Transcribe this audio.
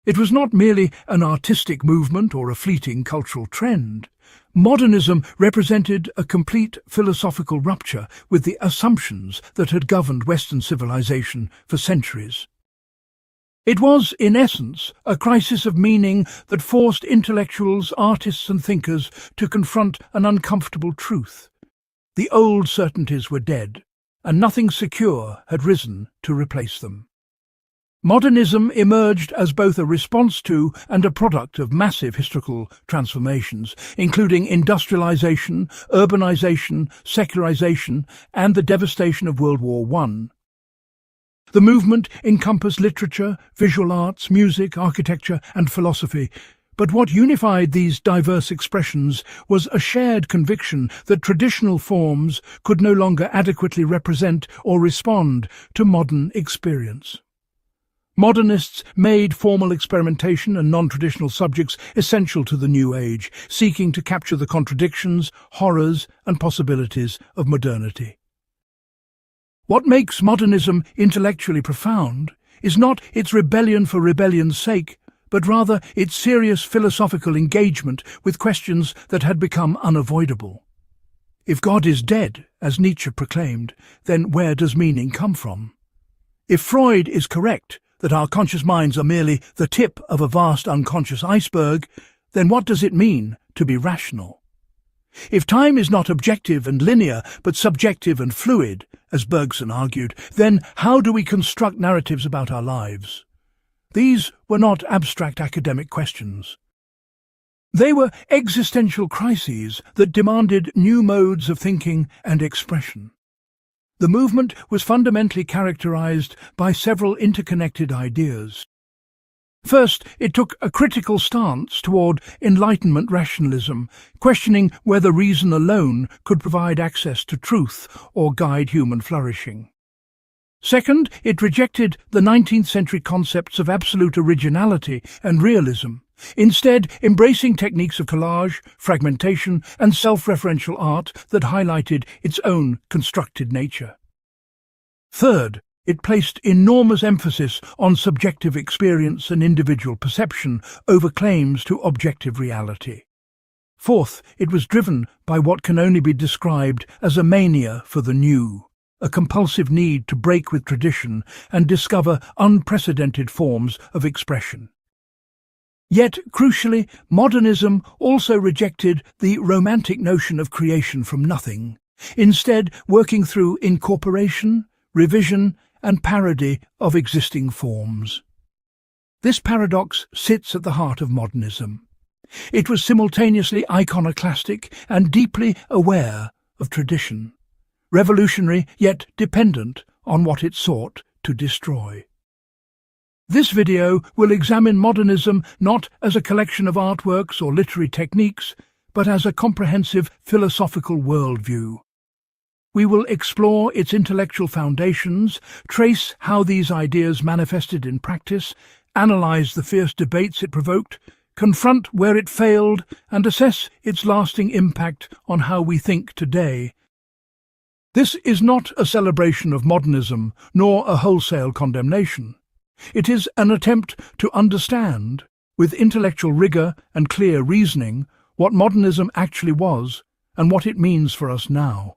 It was not merely an artistic movement or a fleeting cultural trend. Modernism represented a complete philosophical rupture with the assumptions that had governed Western civilization for centuries. It was, in essence, a crisis of meaning that forced intellectuals, artists and thinkers to confront an uncomfortable truth. The old certainties were dead, and nothing secure had risen to replace them. Modernism emerged as both a response to and a product of massive historical transformations, including industrialization, urbanization, secularization, and the devastation of World War I. The movement encompassed literature, visual arts, music, architecture, and philosophy, but what unified these diverse expressions was a shared conviction that traditional forms could no longer adequately represent or respond to modern experience. Modernists made formal experimentation and non-traditional subjects essential to the new age, seeking to capture the contradictions, horrors, and possibilities of modernity. What makes modernism intellectually profound is not its rebellion for rebellion's sake, but rather its serious philosophical engagement with questions that had become unavoidable. If God is dead, as Nietzsche proclaimed, then where does meaning come from? If Freud is correct, that our conscious minds are merely the tip of a vast unconscious iceberg, then what does it mean to be rational? If time is not objective and linear, but subjective and fluid, as Bergson argued, then how do we construct narratives about our lives? These were not abstract academic questions. They were existential crises that demanded new modes of thinking and expression. The movement was fundamentally characterized by several interconnected ideas. First, it took a critical stance toward Enlightenment rationalism, questioning whether reason alone could provide access to truth or guide human flourishing. Second, it rejected the 19th century concepts of absolute originality and realism, instead embracing techniques of collage, fragmentation, and self-referential art that highlighted its own constructed nature. Third, it placed enormous emphasis on subjective experience and individual perception over claims to objective reality. Fourth, it was driven by what can only be described as a mania for the new, a compulsive need to break with tradition and discover unprecedented forms of expression. Yet, crucially, modernism also rejected the romantic notion of creation from nothing, instead working through incorporation, revision, and parody of existing forms. This paradox sits at the heart of modernism. It was simultaneously iconoclastic and deeply aware of tradition, revolutionary yet dependent on what it sought to destroy. This video will examine modernism not as a collection of artworks or literary techniques, but as a comprehensive philosophical worldview. We will explore its intellectual foundations, trace how these ideas manifested in practice, analyze the fierce debates it provoked, confront where it failed, and assess its lasting impact on how we think today. This is not a celebration of modernism, nor a wholesale condemnation. It is an attempt to understand, with intellectual rigor and clear reasoning, what modernism actually was and what it means for us now.